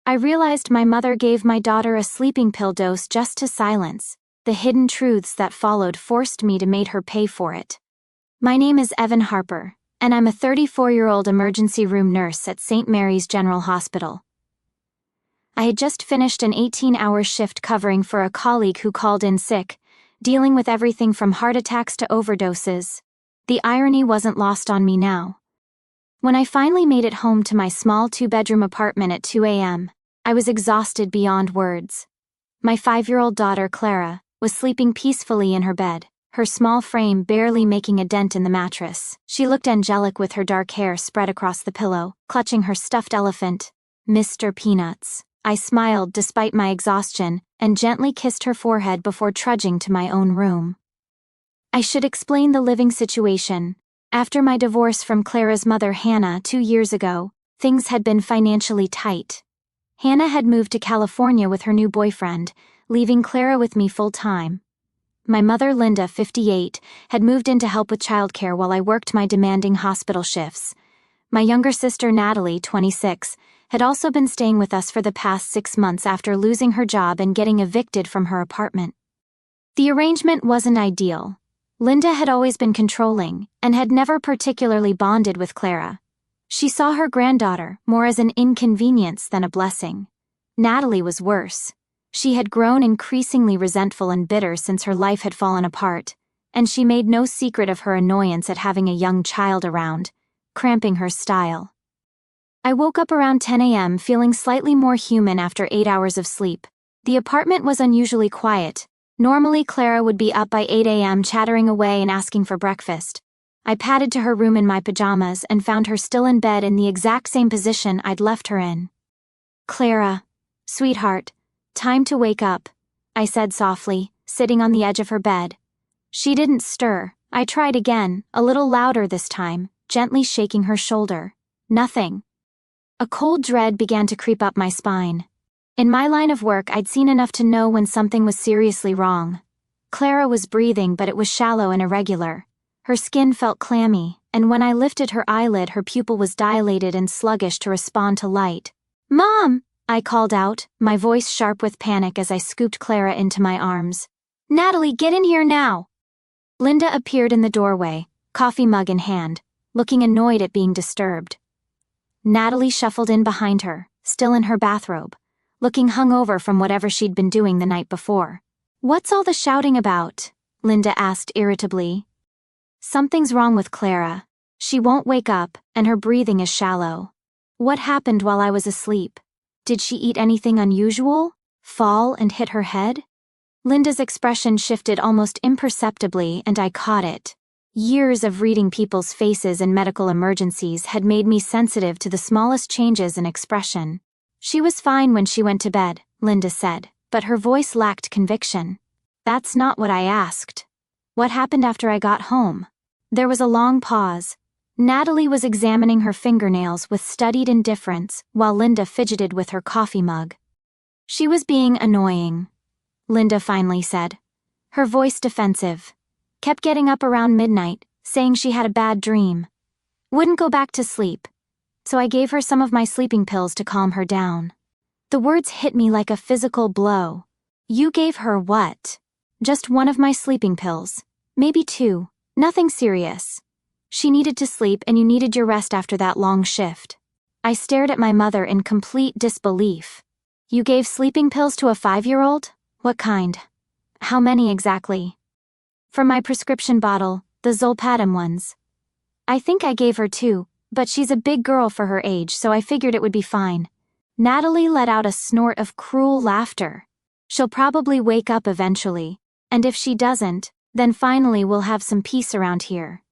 I realized my mother gave my daughter a sleeping pill dose just to silence. The hidden truths that followed forced me to make her pay for it. My name is Evan Harper, and I'm a 34-year-old emergency room nurse at St. Mary's General Hospital. I had just finished an 18-hour shift covering for a colleague who called in sick, dealing with everything from heart attacks to overdoses. The irony wasn't lost on me now. When I finally made it home to my small 2-bedroom apartment at 2 a.m., I was exhausted beyond words. My 5-year-old daughter, Clara, was sleeping peacefully in her bed, her small frame barely making a dent in the mattress. She looked angelic with her dark hair spread across the pillow, clutching her stuffed elephant, Mr. Peanuts. I smiled despite my exhaustion and gently kissed her forehead before trudging to my own room. I should explain the living situation. After my divorce from Clara's mother Hannah 2 years ago, things had been financially tight. Hannah had moved to California with her new boyfriend, leaving Clara with me full-time. My mother Linda, 58, had moved in to help with childcare while I worked my demanding hospital shifts. My younger sister Natalie, 26, had also been staying with us for the past 6 months after losing her job and getting evicted from her apartment. The arrangement wasn't ideal. Linda had always been controlling and had never particularly bonded with Clara. She saw her granddaughter more as an inconvenience than a blessing. Natalie was worse. She had grown increasingly resentful and bitter since her life had fallen apart, and she made no secret of her annoyance at having a young child around, cramping her style. I woke up around 10 a.m. feeling slightly more human after 8 hours of sleep. The apartment was unusually quiet. Normally Clara would be up by 8 a.m. chattering away and asking for breakfast. I padded to her room in my pajamas and found her still in bed in the exact same position I'd left her in. "Clara, sweetheart, time to wake up," I said softly, sitting on the edge of her bed. She didn't stir. I tried again, a little louder this time, gently shaking her shoulder. Nothing. A cold dread began to creep up my spine. In my line of work, I'd seen enough to know when something was seriously wrong. Clara was breathing, but it was shallow and irregular. Her skin felt clammy, and when I lifted her eyelid, her pupil was dilated and sluggish to respond to light. "Mom!" I called out, my voice sharp with panic as I scooped Clara into my arms. "Natalie, get in here now!" Linda appeared in the doorway, coffee mug in hand, looking annoyed at being disturbed. Natalie shuffled in behind her, still in her bathrobe, looking hungover from whatever she'd been doing the night before. "What's all the shouting about?" Linda asked irritably. "Something's wrong with Clara. She won't wake up, and her breathing is shallow. What happened while I was asleep? Did she eat anything unusual? Fall and hit her head?" Linda's expression shifted almost imperceptibly, and I caught it. Years of reading people's faces in medical emergencies had made me sensitive to the smallest changes in expression. "She was fine when she went to bed," Linda said, but her voice lacked conviction. "That's not what I asked. What happened after I got home?" There was a long pause. Natalie was examining her fingernails with studied indifference while Linda fidgeted with her coffee mug. "She was being annoying," Linda finally said, her voice defensive. "Kept getting up around midnight, saying she had a bad dream. Wouldn't go back to sleep. So I gave her some of my sleeping pills to calm her down." The words hit me like a physical blow. "You gave her what?" "Just one of my sleeping pills. Maybe 2. Nothing serious. She needed to sleep and you needed your rest after that long shift." I stared at my mother in complete disbelief. "You gave sleeping pills to a 5-year-old? What kind? How many exactly?" "From my prescription bottle, the Zolpidem ones. I think I gave her 2, but she's a big girl for her age, so I figured it would be fine." Natalie let out a snort of cruel laughter. "She'll probably wake up eventually, and if she doesn't, then finally we'll have some peace around here."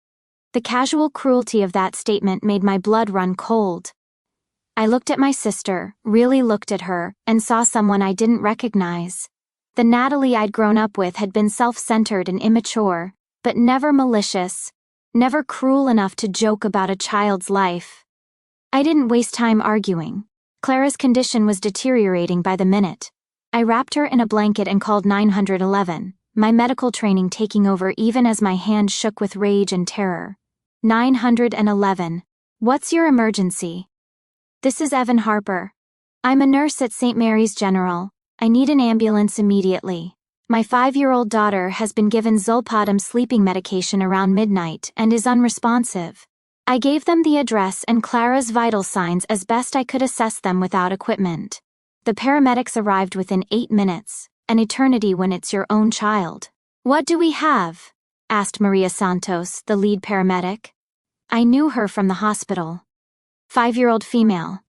The casual cruelty of that statement made my blood run cold. I looked at my sister, really looked at her, and saw someone I didn't recognize. The Natalie I'd grown up with had been self-centered and immature, but never malicious, never cruel enough to joke about a child's life. I didn't waste time arguing. Clara's condition was deteriorating by the minute. I wrapped her in a blanket and called 911, my medical training taking over even as my hand shook with rage and terror. 911. "What's your emergency?" "This is Evan Harper." I'm a nurse at St. Mary's General. I need an ambulance immediately. My 5-year-old daughter has been given zolpidem sleeping medication around midnight and is unresponsive. I gave them the address and Clara's vital signs as best I could assess them without equipment. The paramedics arrived within 8 minutes, an eternity when it's your own child. What do we have? Asked Maria Santos, the lead paramedic. I knew her from the hospital. 5-year-old female.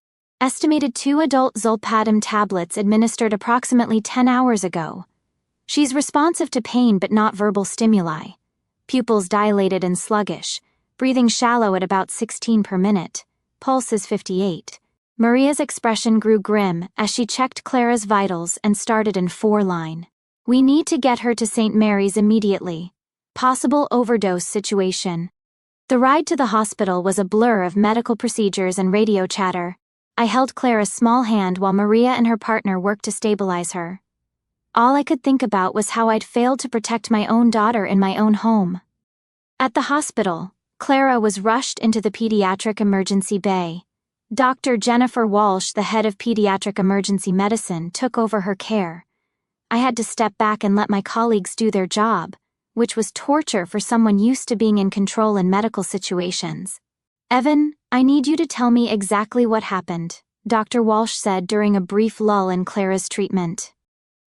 Estimated 2 adult zolpidem tablets administered approximately 10 hours ago. She's responsive to pain but not verbal stimuli. Pupils dilated and sluggish, breathing shallow at about 16 per minute. Pulse is 58. Maria's expression grew grim as she checked Clara's vitals and started in 4-line. We need to get her to St. Mary's immediately. Possible overdose situation. The ride to the hospital was a blur of medical procedures and radio chatter. I held Clara's small hand while Maria and her partner worked to stabilize her. All I could think about was how I'd failed to protect my own daughter in my own home. At the hospital, Clara was rushed into the pediatric emergency bay. Dr. Jennifer Walsh, the head of pediatric emergency medicine, took over her care. I had to step back and let my colleagues do their job, which was torture for someone used to being in control in medical situations. Evan, I need you to tell me exactly what happened, Dr. Walsh said during a brief lull in Clara's treatment.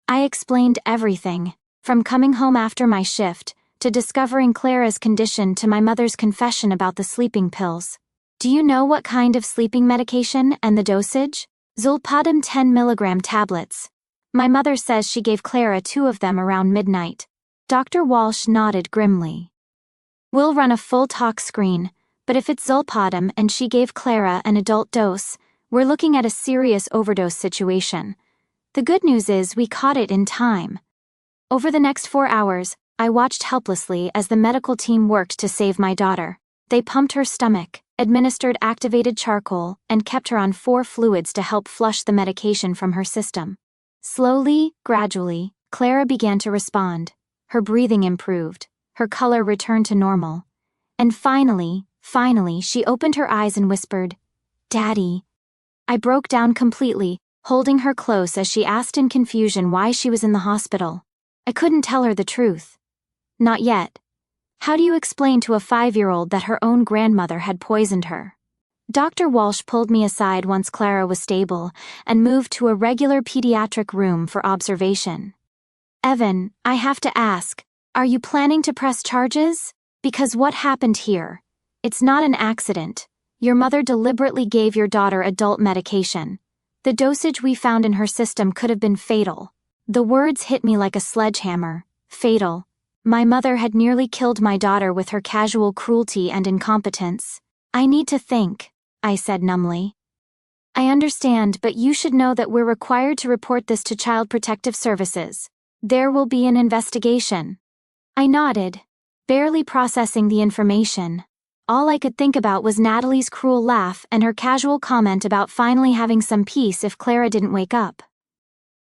I explained everything, from coming home after my shift, to discovering Clara's condition to my mother's confession about the sleeping pills. Do you know what kind of sleeping medication and the dosage? Zolpidem 10 mg tablets. My mother says she gave Clara 2 of them around midnight. Dr. Walsh nodded grimly. We'll run a full talk screen, but if it's zolpidem and she gave Clara an adult dose, we're looking at a serious overdose situation. The good news is we caught it in time. Over the next 4 hours, I watched helplessly as the medical team worked to save my daughter. They pumped her stomach, administered activated charcoal, and kept her on 4 fluids to help flush the medication from her system. Slowly, gradually, Clara began to respond. Her breathing improved. Her color returned to normal. And finally, she opened her eyes and whispered, "Daddy." I broke down completely, holding her close as she asked in confusion why she was in the hospital. I couldn't tell her the truth. Not yet. How do you explain to a 5-year-old that her own grandmother had poisoned her? Dr. Walsh pulled me aside once Clara was stable and moved to a regular pediatric room for observation. Evan, I have to ask, are you planning to press charges? Because what happened here? It's not an accident. Your mother deliberately gave your daughter adult medication. The dosage we found in her system could have been fatal. The words hit me like a sledgehammer. Fatal. My mother had nearly killed my daughter with her casual cruelty and incompetence. I need to think, I said numbly. I understand, but you should know that we're required to report this to Child Protective Services. There will be an investigation. I nodded, barely processing the information. All I could think about was Natalie's cruel laugh and her casual comment about finally having some peace if Clara didn't wake up.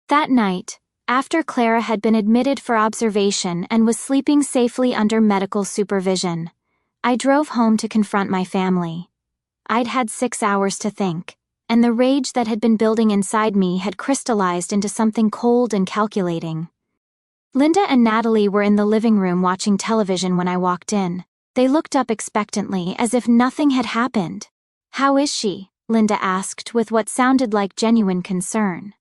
That night, after Clara had been admitted for observation and was sleeping safely under medical supervision, I drove home to confront my family. I'd had 6 hours to think, and the rage that had been building inside me had crystallized into something cold and calculating. Linda and Natalie were in the living room watching television when I walked in. They looked up expectantly as if nothing had happened. How is she? Linda asked with what sounded like genuine concern.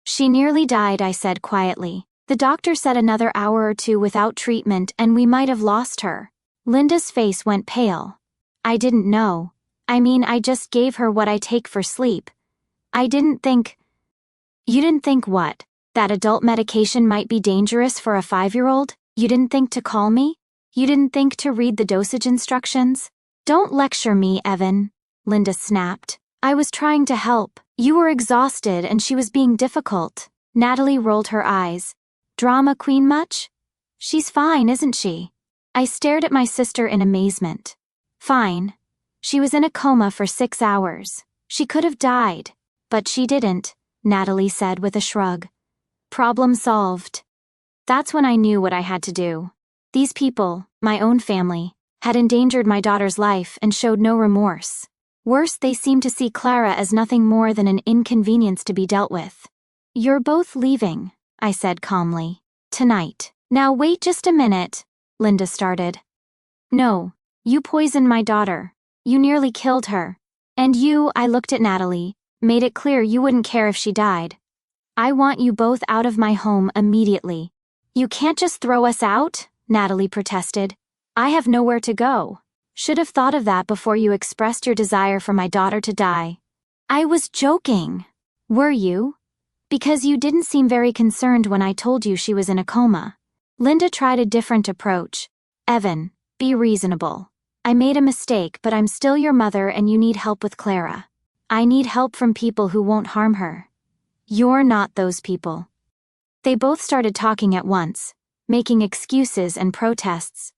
She nearly died, I said quietly. The doctor said another hour or 2 without treatment and we might have lost her. Linda's face went pale. I didn't know. I just gave her what I take for sleep. I didn't think... You didn't think what? That adult medication might be dangerous for a 5-year-old? You didn't think to call me? You didn't think to read the dosage instructions? Don't lecture me, Evan, Linda snapped. I was trying to help. You were exhausted and she was being difficult. Natalie rolled her eyes. Drama queen much? She's fine, isn't she? I stared at my sister in amazement. Fine. She was in a coma for 6 hours. She could have died. But she didn't, Natalie said with a shrug. Problem solved. That's when I knew what I had to do. These people, my own family, had endangered my daughter's life and showed no remorse. Worse, they seem to see Clara as nothing more than an inconvenience to be dealt with. You're both leaving, I said calmly. Tonight. Now wait just a minute, Linda started. No, you poisoned my daughter. You nearly killed her. And you, I looked at Natalie, made it clear you wouldn't care if she died. I want you both out of my home immediately. You can't just throw us out, Natalie protested. I have nowhere to go. Should have thought of that before you expressed your desire for my daughter to die. I was joking. Were you? Because you didn't seem very concerned when I told you she was in a coma. Linda tried a different approach. Evan, be reasonable. I made a mistake, but I'm still your mother and you need help with Clara. I need help from people who won't harm her. You're not those people. They both started talking at once, making excuses and protests.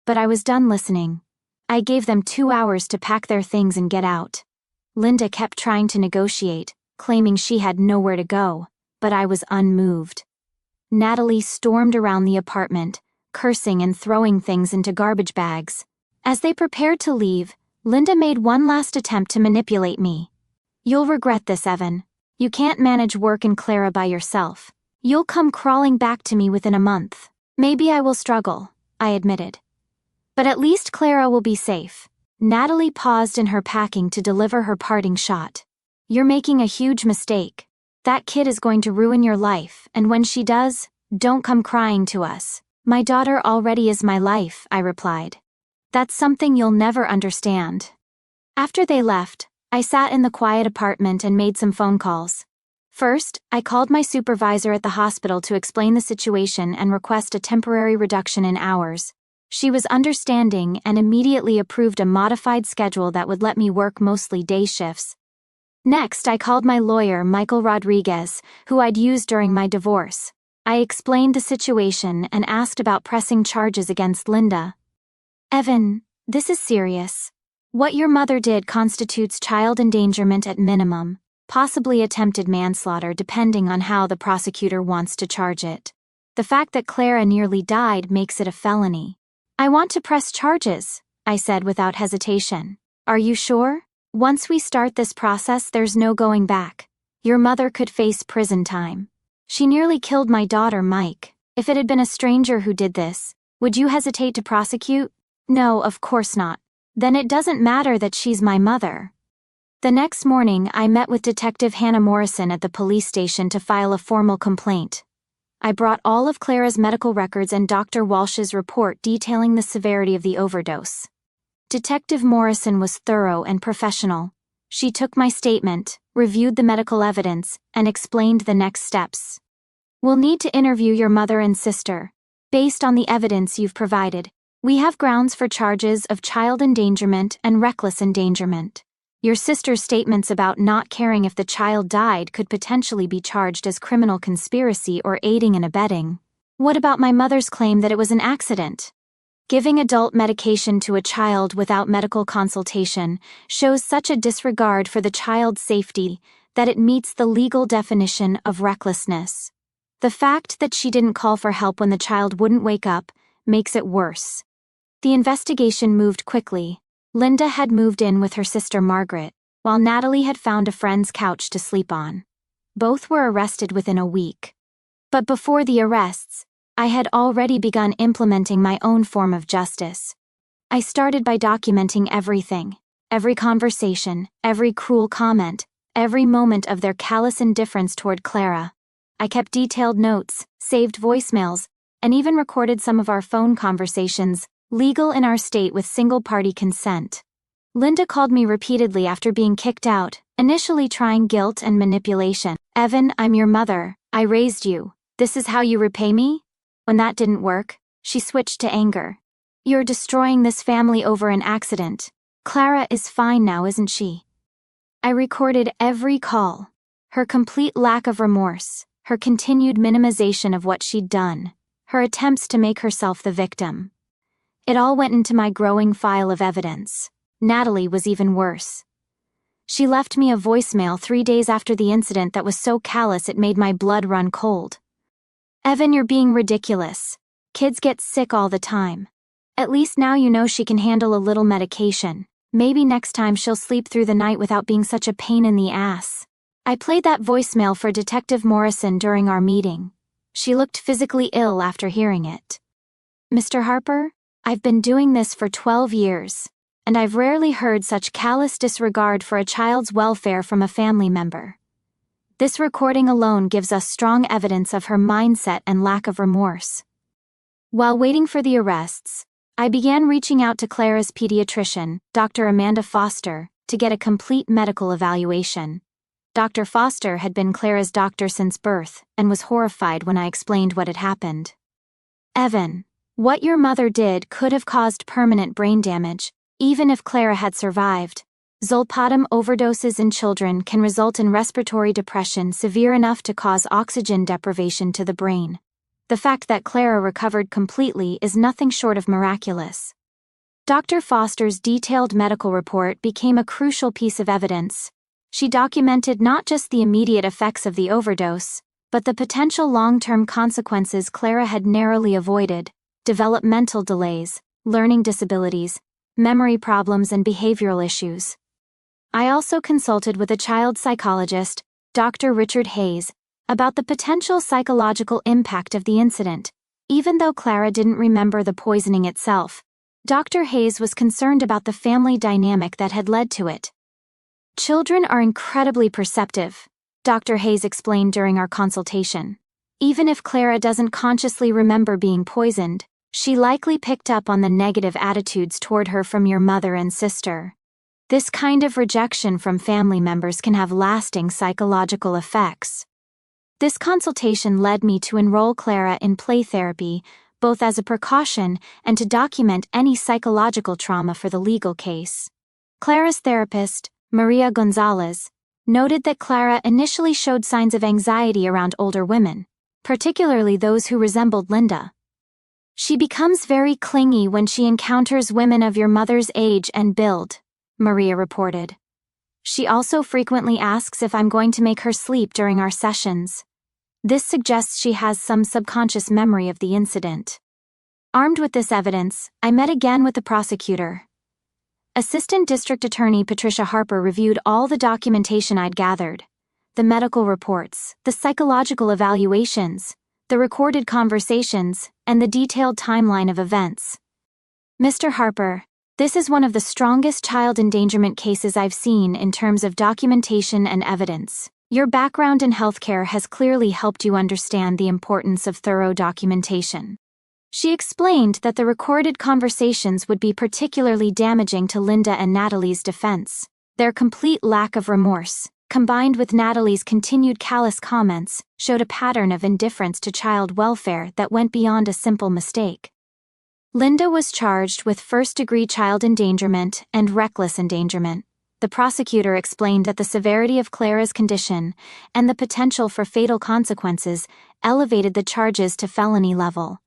But I was done listening. I gave them 2 hours to pack their things and get out. Linda kept trying to negotiate, claiming she had nowhere to go, but I was unmoved. Natalie stormed around the apartment, cursing and throwing things into garbage bags. As they prepared to leave, Linda made one last attempt to manipulate me. You'll regret this, Evan. You can't manage work and Clara by yourself. You'll come crawling back to me within a month. Maybe I will struggle, I admitted. But at least Clara will be safe. Natalie paused in her packing to deliver her parting shot. You're making a huge mistake. That kid is going to ruin your life, and when she does, don't come crying to us. My daughter already is my life, I replied. That's something you'll never understand. After they left, I sat in the quiet apartment and made some phone calls. First, I called my supervisor at the hospital to explain the situation and request a temporary reduction in hours. She was understanding and immediately approved a modified schedule that would let me work mostly day shifts. Next, I called my lawyer, Michael Rodriguez, who I'd used during my divorce. I explained the situation and asked about pressing charges against Linda. Evan, this is serious. What your mother did constitutes child endangerment at minimum, possibly attempted manslaughter depending on how the prosecutor wants to charge it. The fact that Clara nearly died makes it a felony. I want to press charges, I said without hesitation. Are you sure? Once we start this process, there's no going back. Your mother could face prison time. She nearly killed my daughter, Mike. If it had been a stranger who did this, would you hesitate to prosecute? No, of course not. Then it doesn't matter that she's my mother. The next morning, I met with Detective Hannah Morrison at the police station to file a formal complaint. I brought all of Clara's medical records and Dr. Walsh's report detailing the severity of the overdose. Detective Morrison was thorough and professional. She took my statement, reviewed the medical evidence, and explained the next steps. We'll need to interview your mother and sister. Based on the evidence you've provided, we have grounds for charges of child endangerment and reckless endangerment. Your sister's statements about not caring if the child died could potentially be charged as criminal conspiracy or aiding and abetting. What about my mother's claim that it was an accident? Giving adult medication to a child without medical consultation shows such a disregard for the child's safety that it meets the legal definition of recklessness. The fact that she didn't call for help when the child wouldn't wake up makes it worse. The investigation moved quickly. Linda had moved in with her sister Margaret, while Natalie had found a friend's couch to sleep on. Both were arrested within a week. But before the arrests, I had already begun implementing my own form of justice. I started by documenting everything, every conversation, every cruel comment, every moment of their callous indifference toward Clara. I kept detailed notes, saved voicemails, and even recorded some of our phone conversations, legal in our state with single-party consent. Linda called me repeatedly after being kicked out, initially trying guilt and manipulation. Evan, I'm your mother. I raised you. This is how you repay me? When that didn't work, she switched to anger. You're destroying this family over an accident. Clara is fine now, isn't she? I recorded every call. Her complete lack of remorse, her continued minimization of what she'd done, her attempts to make herself the victim. It all went into my growing file of evidence. Natalie was even worse. She left me a voicemail 3 days after the incident that was so callous it made my blood run cold. Evan, you're being ridiculous. Kids get sick all the time. At least now you know she can handle a little medication. Maybe next time she'll sleep through the night without being such a pain in the ass. I played that voicemail for Detective Morrison during our meeting. She looked physically ill after hearing it. Mr. Harper, I've been doing this for 12 years, and I've rarely heard such callous disregard for a child's welfare from a family member. This recording alone gives us strong evidence of her mindset and lack of remorse. While waiting for the arrests, I began reaching out to Clara's pediatrician, Dr. Amanda Foster, to get a complete medical evaluation. Dr. Foster had been Clara's doctor since birth and was horrified when I explained what had happened. Evan, what your mother did could have caused permanent brain damage, even if Clara had survived. Zolpidem overdoses in children can result in respiratory depression severe enough to cause oxygen deprivation to the brain. The fact that Clara recovered completely is nothing short of miraculous. Dr. Foster's detailed medical report became a crucial piece of evidence. She documented not just the immediate effects of the overdose, but the potential long-term consequences Clara had narrowly avoided: developmental delays, learning disabilities, memory problems, and behavioral issues. I also consulted with a child psychologist, Dr. Richard Hayes, about the potential psychological impact of the incident. Even though Clara didn't remember the poisoning itself, Dr. Hayes was concerned about the family dynamic that had led to it. Children are incredibly perceptive, Dr. Hayes explained during our consultation. Even if Clara doesn't consciously remember being poisoned, she likely picked up on the negative attitudes toward her from your mother and sister. This kind of rejection from family members can have lasting psychological effects. This consultation led me to enroll Clara in play therapy, both as a precaution and to document any psychological trauma for the legal case. Clara's therapist, Maria Gonzalez, noted that Clara initially showed signs of anxiety around older women, particularly those who resembled Linda. She becomes very clingy when she encounters women of your mother's age and build, Maria reported. She also frequently asks if I'm going to make her sleep during our sessions. This suggests she has some subconscious memory of the incident. Armed with this evidence, I met again with the prosecutor. Assistant District Attorney Patricia Harper reviewed all the documentation I'd gathered: the medical reports, the psychological evaluations, the recorded conversations, and the detailed timeline of events. Mr. Harper, this is one of the strongest child endangerment cases I've seen in terms of documentation and evidence. Your background in healthcare has clearly helped you understand the importance of thorough documentation. She explained that the recorded conversations would be particularly damaging to Linda and Natalie's defense. Their complete lack of remorse, combined with Natalie's continued callous comments, showed a pattern of indifference to child welfare that went beyond a simple mistake. Linda was charged with first-degree child endangerment and reckless endangerment. The prosecutor explained that the severity of Clara's condition and the potential for fatal consequences elevated the charges to felony level.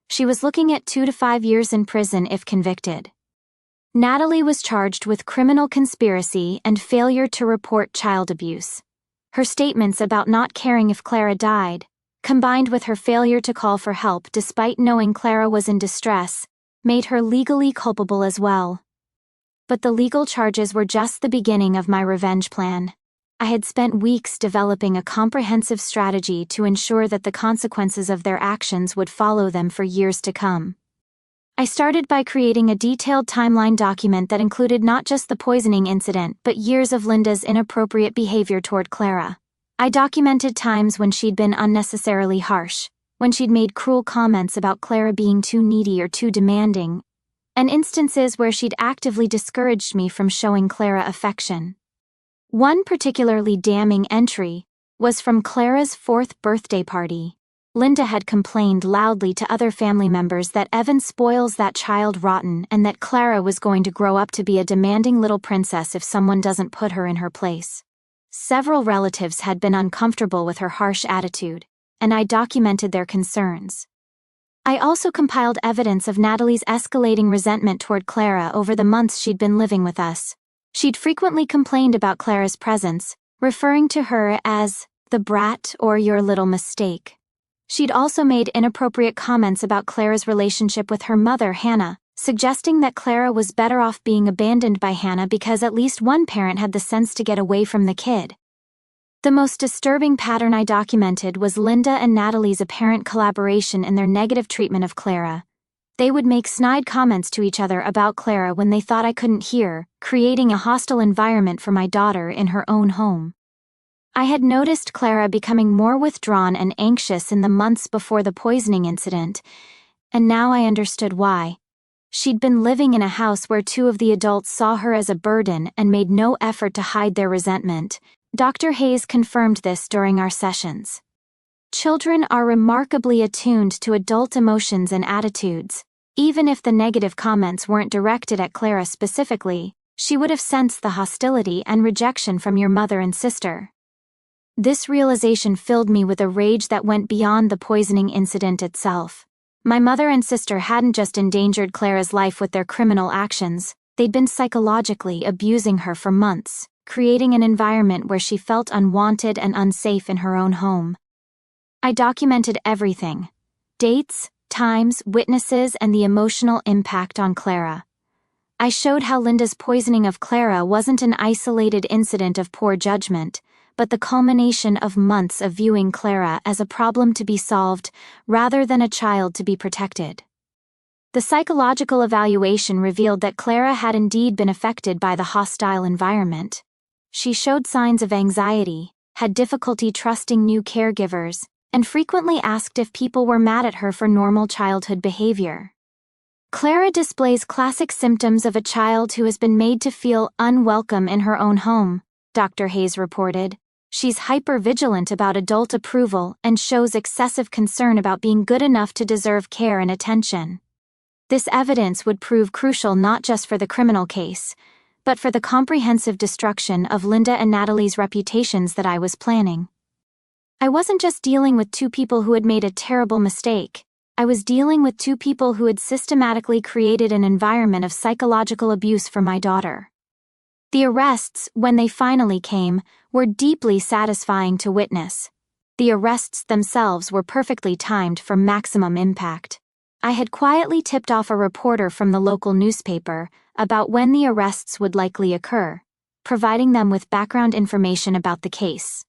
She was looking at 2 to 5 years in prison if convicted. Natalie was charged with criminal conspiracy and failure to report child abuse. Her statements about not caring if Clara died, combined with her failure to call for help despite knowing Clara was in distress, made her legally culpable as well. But the legal charges were just the beginning of my revenge plan. I had spent weeks developing a comprehensive strategy to ensure that the consequences of their actions would follow them for years to come. I started by creating a detailed timeline document that included not just the poisoning incident but years of Linda's inappropriate behavior toward Clara. I documented times when she'd been unnecessarily harsh, when she'd made cruel comments about Clara being too needy or too demanding, and instances where she'd actively discouraged me from showing Clara affection. One particularly damning entry was from Clara's 4th birthday party. Linda had complained loudly to other family members that Evan spoils that child rotten and that Clara was going to grow up to be a demanding little princess if someone doesn't put her in her place. Several relatives had been uncomfortable with her harsh attitude, and I documented their concerns. I also compiled evidence of Natalie's escalating resentment toward Clara over the months she'd been living with us. She'd frequently complained about Clara's presence, referring to her as the brat or your little mistake. She'd also made inappropriate comments about Clara's relationship with her mother, Hannah, suggesting that Clara was better off being abandoned by Hannah because at least one parent had the sense to get away from the kid. The most disturbing pattern I documented was Linda and Natalie's apparent collaboration in their negative treatment of Clara. They would make snide comments to each other about Clara when they thought I couldn't hear, creating a hostile environment for my daughter in her own home. I had noticed Clara becoming more withdrawn and anxious in the months before the poisoning incident, and now I understood why. She'd been living in a house where two of the adults saw her as a burden and made no effort to hide their resentment. Dr. Hayes confirmed this during our sessions. Children are remarkably attuned to adult emotions and attitudes. Even if the negative comments weren't directed at Clara specifically, she would have sensed the hostility and rejection from your mother and sister. This realization filled me with a rage that went beyond the poisoning incident itself. My mother and sister hadn't just endangered Clara's life with their criminal actions, they'd been psychologically abusing her for months, creating an environment where she felt unwanted and unsafe in her own home. I documented everything: dates, times, witnesses, and the emotional impact on Clara. I showed how Linda's poisoning of Clara wasn't an isolated incident of poor judgment, but the culmination of months of viewing Clara as a problem to be solved rather than a child to be protected. The psychological evaluation revealed that Clara had indeed been affected by the hostile environment. She showed signs of anxiety, had difficulty trusting new caregivers, and frequently asked if people were mad at her for normal childhood behavior. Clara displays classic symptoms of a child who has been made to feel unwelcome in her own home, Dr. Hayes reported. She's hyper-vigilant about adult approval and shows excessive concern about being good enough to deserve care and attention. This evidence would prove crucial not just for the criminal case, but for the comprehensive destruction of Linda and Natalie's reputations that I was planning. I wasn't just dealing with two people who had made a terrible mistake. I was dealing with two people who had systematically created an environment of psychological abuse for my daughter. The arrests, when they finally came, were deeply satisfying to witness. The arrests themselves were perfectly timed for maximum impact. I had quietly tipped off a reporter from the local newspaper about when the arrests would likely occur, providing them with background information about the case.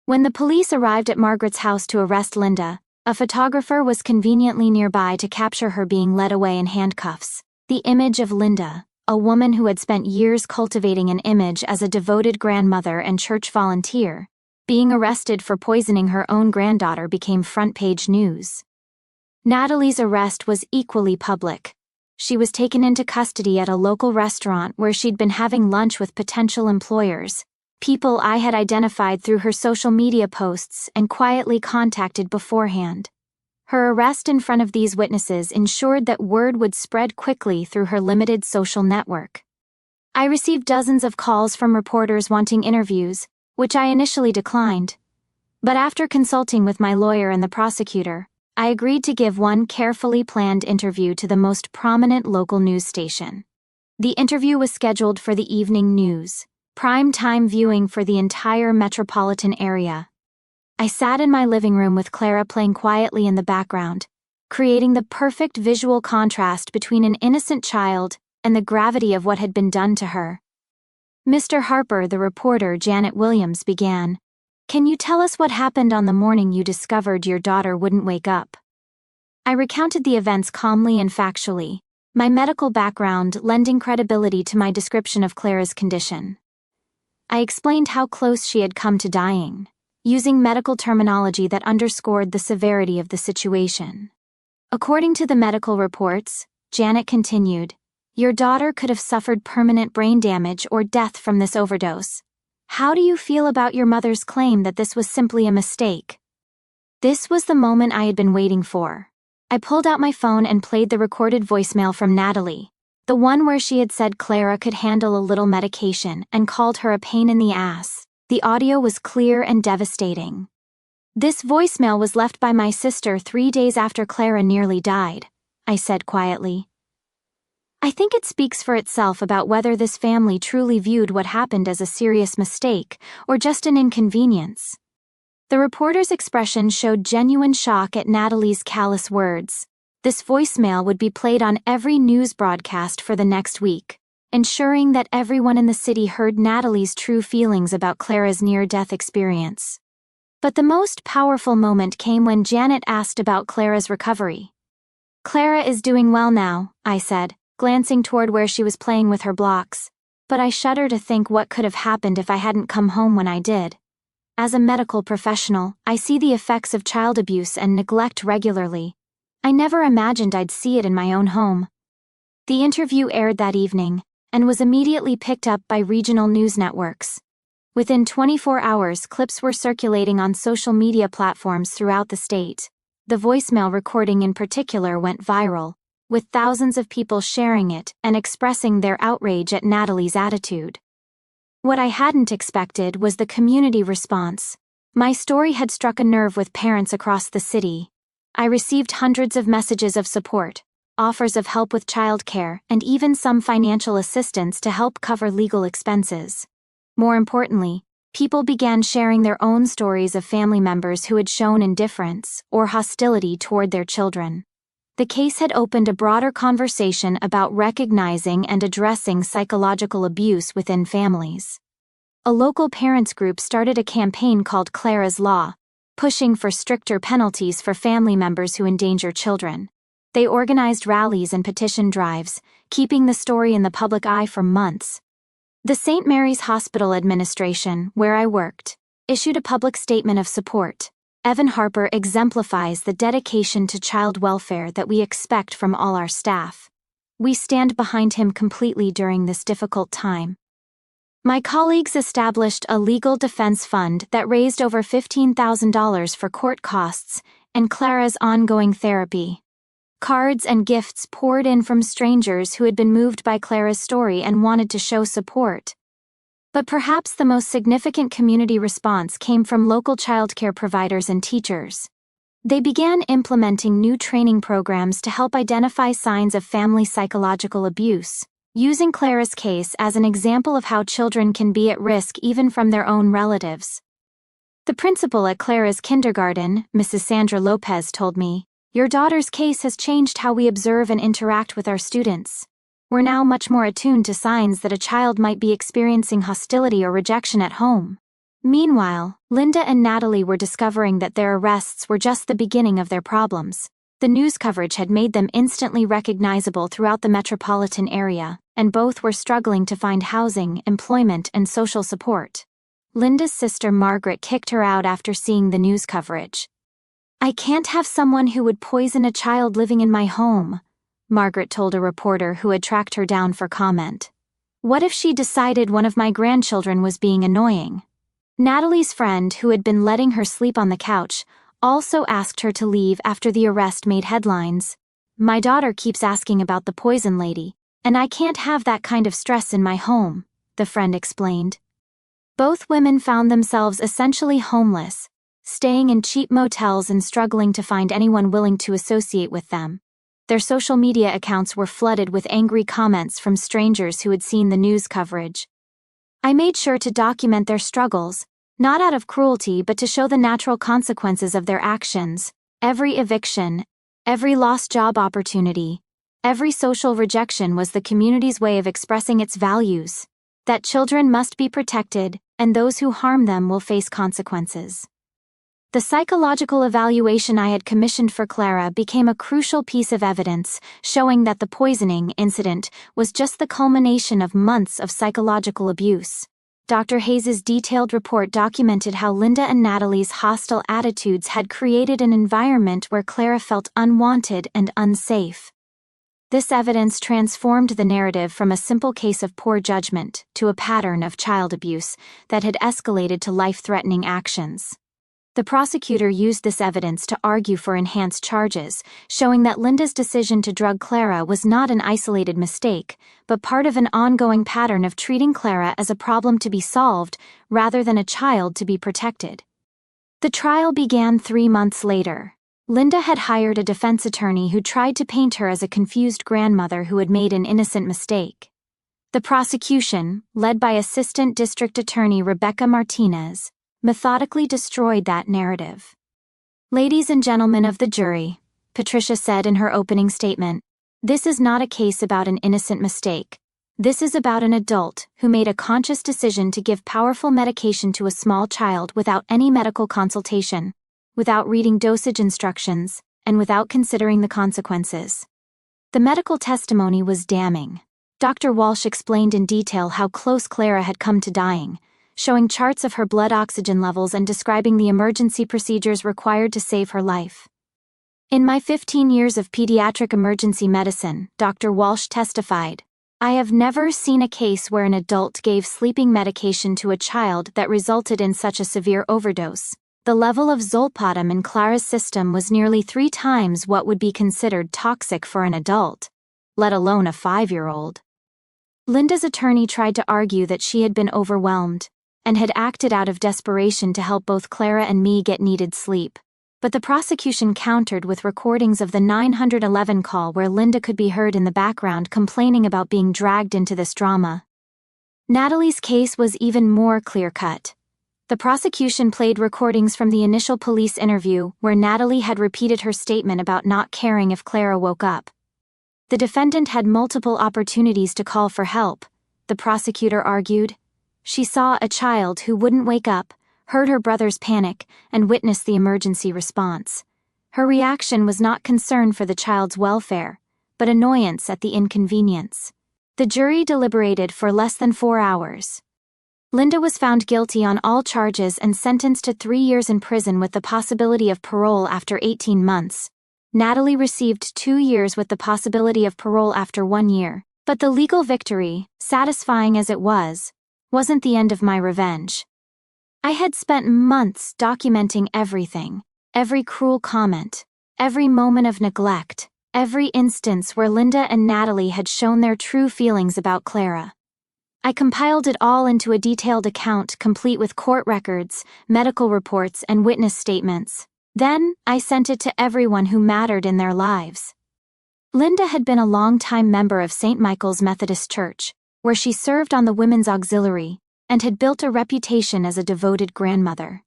When the police arrived at Margaret's house to arrest Linda, a photographer was conveniently nearby to capture her being led away in handcuffs. The image of Linda, a woman who had spent years cultivating an image as a devoted grandmother and church volunteer, being arrested for poisoning her own granddaughter became front-page news. Natalie's arrest was equally public. She was taken into custody at a local restaurant where she'd been having lunch with potential employers, people I had identified through her social media posts and quietly contacted beforehand. Her arrest in front of these witnesses ensured that word would spread quickly through her limited social network. I received dozens of calls from reporters wanting interviews, which I initially declined. But after consulting with my lawyer and the prosecutor, I agreed to give one carefully planned interview to the most prominent local news station. The interview was scheduled for the evening news, prime time viewing for the entire metropolitan area. I sat in my living room with Clara playing quietly in the background, creating the perfect visual contrast between an innocent child and the gravity of what had been done to her. "Mr. Harper," the reporter Janet Williams began, "can you tell us what happened on the morning you discovered your daughter wouldn't wake up?" I recounted the events calmly and factually, my medical background lending credibility to my description of Clara's condition. I explained how close she had come to dying, using medical terminology that underscored the severity of the situation. "According to the medical reports," Janet continued, "your daughter could have suffered permanent brain damage or death from this overdose. How do you feel about your mother's claim that this was simply a mistake?" This was the moment I had been waiting for. I pulled out my phone and played the recorded voicemail from Natalie, the one where she had said Clara could handle a little medication and called her a pain in the ass. The audio was clear and devastating. "This voicemail was left by my sister 3 days after Clara nearly died," I said quietly. "I think it speaks for itself about whether this family truly viewed what happened as a serious mistake or just an inconvenience." The reporter's expression showed genuine shock at Natalie's callous words. This voicemail would be played on every news broadcast for the next week, ensuring that everyone in the city heard Natalie's true feelings about Clara's near-death experience. But the most powerful moment came when Janet asked about Clara's recovery. "Clara is doing well now," I said, glancing toward where she was playing with her blocks, but I shudder to think what could have happened if I hadn't come home when I did. As a medical professional, I see the effects of child abuse and neglect regularly. I never imagined I'd see it in my own home. The interview aired that evening, and was immediately picked up by regional news networks. Within 24 hours, clips were circulating on social media platforms throughout the state. The voicemail recording in particular went viral, with thousands of people sharing it and expressing their outrage at Natalie's attitude. What I hadn't expected was the community response. My story had struck a nerve with parents across the city. I received hundreds of messages of support, offers of help with childcare, and even some financial assistance to help cover legal expenses. More importantly, people began sharing their own stories of family members who had shown indifference or hostility toward their children. The case had opened a broader conversation about recognizing and addressing psychological abuse within families. A local parents group started a campaign called Clara's Law, pushing for stricter penalties for family members who endanger children. They organized rallies and petition drives, keeping the story in the public eye for months. The St. Mary's Hospital Administration, where I worked, issued a public statement of support. Evan Harper exemplifies the dedication to child welfare that we expect from all our staff. We stand behind him completely during this difficult time. My colleagues established a legal defense fund that raised over $15,000 for court costs and Clara's ongoing therapy. Cards and gifts poured in from strangers who had been moved by Clara's story and wanted to show support. But perhaps the most significant community response came from local childcare providers and teachers. They began implementing new training programs to help identify signs of family psychological abuse, using Clara's case as an example of how children can be at risk even from their own relatives. The principal at Clara's kindergarten, Mrs. Sandra Lopez, told me, "Your daughter's case has changed how we observe and interact with our students. We're now much more attuned to signs that a child might be experiencing hostility or rejection at home." Meanwhile, Linda and Natalie were discovering that their arrests were just the beginning of their problems. The news coverage had made them instantly recognizable throughout the metropolitan area, and both were struggling to find housing, employment, and social support. Linda's sister Margaret kicked her out after seeing the news coverage. "I can't have someone who would poison a child living in my home," Margaret told a reporter who had tracked her down for comment. "What if she decided one of my grandchildren was being annoying?" Natalie's friend, who had been letting her sleep on the couch, also asked her to leave after the arrest made headlines. "My daughter keeps asking about the poison lady, and I can't have that kind of stress in my home," the friend explained. Both women found themselves essentially homeless, staying in cheap motels and struggling to find anyone willing to associate with them. Their social media accounts were flooded with angry comments from strangers who had seen the news coverage. I made sure to document their struggles, not out of cruelty but to show the natural consequences of their actions. Every eviction, every lost job opportunity, every social rejection was the community's way of expressing its values, that children must be protected, and those who harm them will face consequences. The psychological evaluation I had commissioned for Clara became a crucial piece of evidence, showing that the poisoning incident was just the culmination of months of psychological abuse. Dr. Hayes's detailed report documented how Linda and Natalie's hostile attitudes had created an environment where Clara felt unwanted and unsafe. This evidence transformed the narrative from a simple case of poor judgment to a pattern of child abuse that had escalated to life-threatening actions. The prosecutor used this evidence to argue for enhanced charges, showing that Linda's decision to drug Clara was not an isolated mistake, but part of an ongoing pattern of treating Clara as a problem to be solved rather than a child to be protected. The trial began 3 months later. Linda had hired a defense attorney who tried to paint her as a confused grandmother who had made an innocent mistake. The prosecution, led by Assistant District Attorney Rebecca Martinez, methodically destroyed that narrative. Ladies and gentlemen of the jury, Patricia said in her opening statement. This is not a case about an innocent mistake. This is about an adult who made a conscious decision to give powerful medication to a small child without any medical consultation, without reading dosage instructions, and without considering the consequences. The medical testimony was damning. Dr. Walsh explained in detail how close Clara had come to dying, showing charts of her blood oxygen levels and describing the emergency procedures required to save her life. In my 15 years of pediatric emergency medicine, Dr. Walsh testified, I have never seen a case where an adult gave sleeping medication to a child that resulted in such a severe overdose. The level of zolpidem in Clara's system was nearly 3 times what would be considered toxic for an adult, let alone a 5-year-old. Linda's attorney tried to argue that she had been overwhelmed and had acted out of desperation to help both Clara and me get needed sleep. But the prosecution countered with recordings of the 911 call where Linda could be heard in the background complaining about being dragged into this drama. Natalie's case was even more clear-cut. The prosecution played recordings from the initial police interview where Natalie had repeated her statement about not caring if Clara woke up. The defendant had multiple opportunities to call for help, the prosecutor argued. She saw a child who wouldn't wake up, heard her brother's panic, and witnessed the emergency response. Her reaction was not concern for the child's welfare, but annoyance at the inconvenience. The jury deliberated for less than 4 hours. Linda was found guilty on all charges and sentenced to 3 years in prison with the possibility of parole after 18 months. Natalie received 2 years with the possibility of parole after 1 year. But the legal victory, satisfying as it was, wasn't the end of my revenge. I had spent months documenting everything, every cruel comment, every moment of neglect, every instance where Linda and Natalie had shown their true feelings about Clara. I compiled it all into a detailed account complete with court records, medical reports, and witness statements. Then, I sent it to everyone who mattered in their lives. Linda had been a long-time member of St. Michael's Methodist Church, where she served on the Women's Auxiliary, and had built a reputation as a devoted grandmother.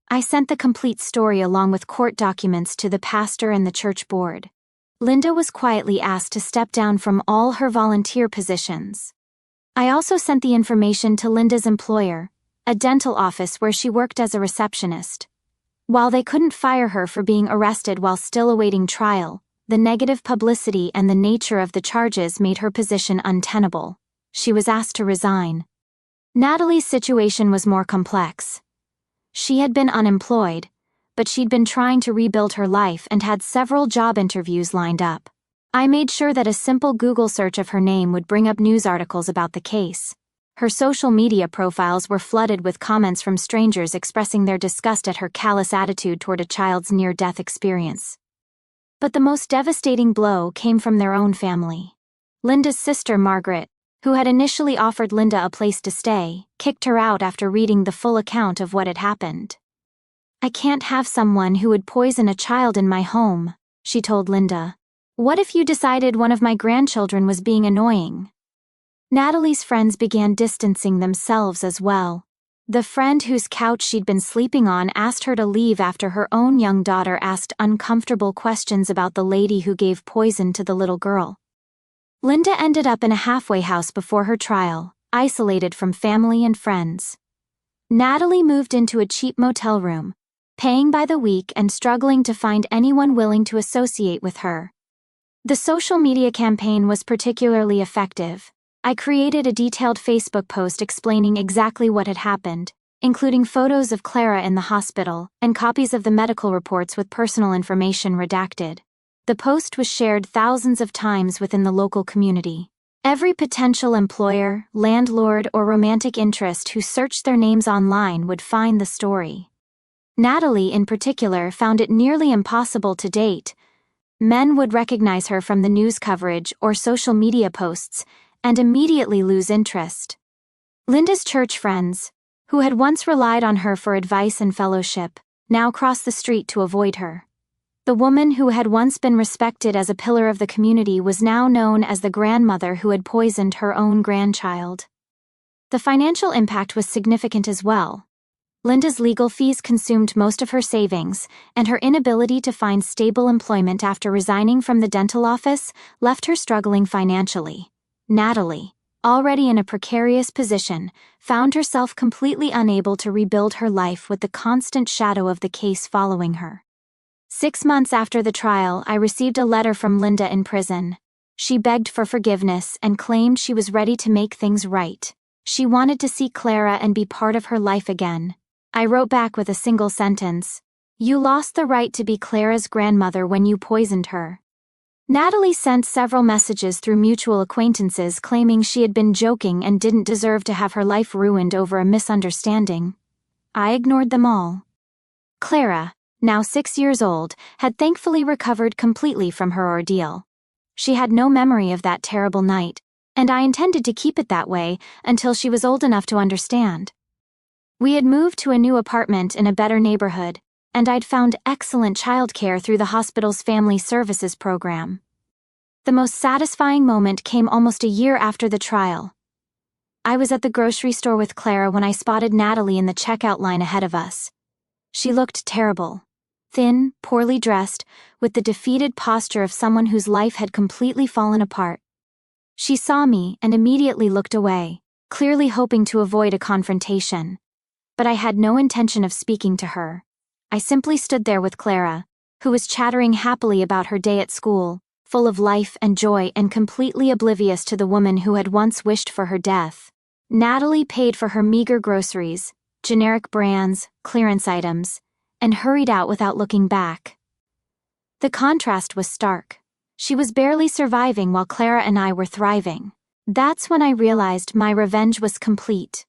I sent the complete story along with court documents to the pastor and the church board. Linda was quietly asked to step down from all her volunteer positions. I also sent the information to Linda's employer, a dental office where she worked as a receptionist. While they couldn't fire her for being arrested while still awaiting trial, the negative publicity and the nature of the charges made her position untenable. She was asked to resign. Natalie's situation was more complex. She had been unemployed, but she'd been trying to rebuild her life and had several job interviews lined up. I made sure that a simple Google search of her name would bring up news articles about the case. Her social media profiles were flooded with comments from strangers expressing their disgust at her callous attitude toward a child's near-death experience. But the most devastating blow came from their own family. Linda's sister, Margaret, who had initially offered Linda a place to stay, kicked her out after reading the full account of what had happened. I can't have someone who would poison a child in my home, she told Linda. What if you decided one of my grandchildren was being annoying? Natalie's friends began distancing themselves as well. The friend whose couch she'd been sleeping on asked her to leave after her own young daughter asked uncomfortable questions about the lady who gave poison to the little girl. Linda ended up in a halfway house before her trial, isolated from family and friends. Natalie moved into a cheap motel room, paying by the week and struggling to find anyone willing to associate with her. The social media campaign was particularly effective. I created a detailed Facebook post explaining exactly what had happened, including photos of Clara in the hospital and copies of the medical reports with personal information redacted. The post was shared thousands of times within the local community. Every potential employer, landlord, or romantic interest who searched their names online would find the story. Natalie, in particular, found it nearly impossible to date. Men would recognize her from the news coverage or social media posts and immediately lose interest. Linda's church friends, who had once relied on her for advice and fellowship, now crossed the street to avoid her. The woman who had once been respected as a pillar of the community was now known as the grandmother who had poisoned her own grandchild. The financial impact was significant as well. Linda's legal fees consumed most of her savings, and her inability to find stable employment after resigning from the dental office left her struggling financially. Natalie, already in a precarious position, found herself completely unable to rebuild her life with the constant shadow of the case following her. 6 months after the trial, I received a letter from Linda in prison. She begged for forgiveness and claimed she was ready to make things right. She wanted to see Clara and be part of her life again. I wrote back with a single sentence: "You lost the right to be Clara's grandmother when you poisoned her." Natalie sent several messages through mutual acquaintances claiming she had been joking and didn't deserve to have her life ruined over a misunderstanding. I ignored them all. Clara, now 6 years old, had thankfully recovered completely from her ordeal. She had no memory of that terrible night, and I intended to keep it that way until she was old enough to understand. We had moved to a new apartment in a better neighborhood, and I'd found excellent childcare through the hospital's family services program. The most satisfying moment came almost a year after the trial. I was at the grocery store with Clara when I spotted Natalie in the checkout line ahead of us. She looked terrible. Thin, poorly dressed, with the defeated posture of someone whose life had completely fallen apart. She saw me and immediately looked away, clearly hoping to avoid a confrontation. But I had no intention of speaking to her. I simply stood there with Clara, who was chattering happily about her day at school, full of life and joy and completely oblivious to the woman who had once wished for her death. Natalie paid for her meager groceries, generic brands, clearance items, and hurried out without looking back. The contrast was stark. She was barely surviving while Clara and I were thriving. That's when I realized my revenge was complete.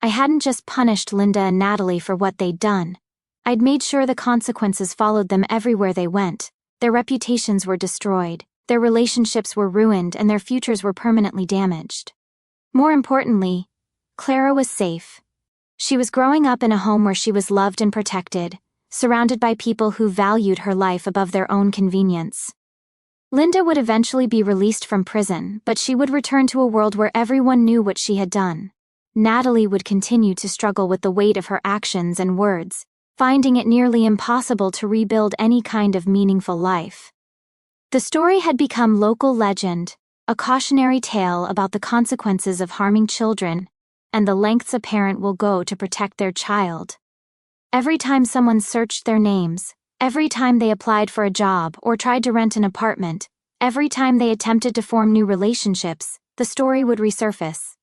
I hadn't just punished Linda and Natalie for what they'd done. I'd made sure the consequences followed them everywhere they went. Their reputations were destroyed, their relationships were ruined, and their futures were permanently damaged. More importantly, Clara was safe. She was growing up in a home where she was loved and protected, surrounded by people who valued her life above their own convenience. Linda would eventually be released from prison, but she would return to a world where everyone knew what she had done. Natalie would continue to struggle with the weight of her actions and words, finding it nearly impossible to rebuild any kind of meaningful life. The story had become local legend, a cautionary tale about the consequences of harming children and the lengths a parent will go to protect their child. Every time someone searched their names, every time they applied for a job or tried to rent an apartment, every time they attempted to form new relationships, the story would resurface.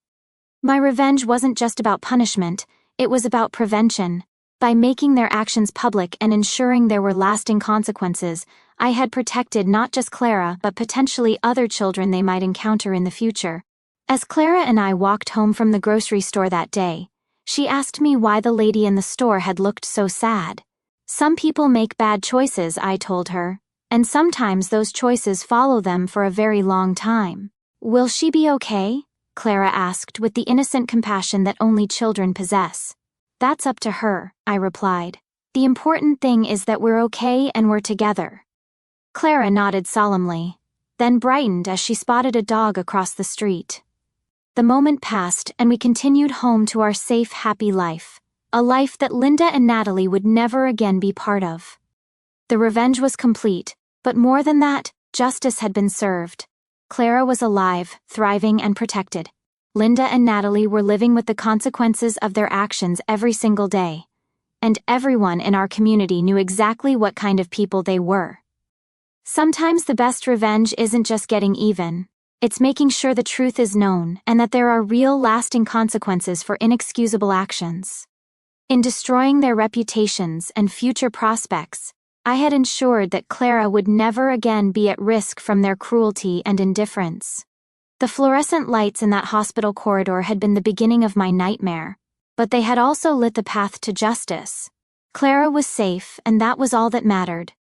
My revenge wasn't just about punishment, it was about prevention. By making their actions public and ensuring there were lasting consequences, I had protected not just Clara but potentially other children they might encounter in the future. As Clara and I walked home from the grocery store that day, she asked me why the lady in the store had looked so sad. "Some people make bad choices," I told her, "and sometimes those choices follow them for a very long time." "Will she be okay?" Clara asked with the innocent compassion that only children possess. "That's up to her," I replied. "The important thing is that we're okay and we're together." Clara nodded solemnly, then brightened as she spotted a dog across the street. The moment passed and we continued home to our safe, happy life, a life that Linda and Natalie would never again be part of. The revenge was complete, but more than that, justice had been served. Clara was alive, thriving, and protected. Linda and Natalie were living with the consequences of their actions every single day. And everyone in our community knew exactly what kind of people they were. Sometimes the best revenge isn't just getting even. It's making sure the truth is known and that there are real, lasting consequences for inexcusable actions. In destroying their reputations and future prospects, I had ensured that Clara would never again be at risk from their cruelty and indifference. The fluorescent lights in that hospital corridor had been the beginning of my nightmare, but they had also lit the path to justice. Clara was safe, and that was all that mattered.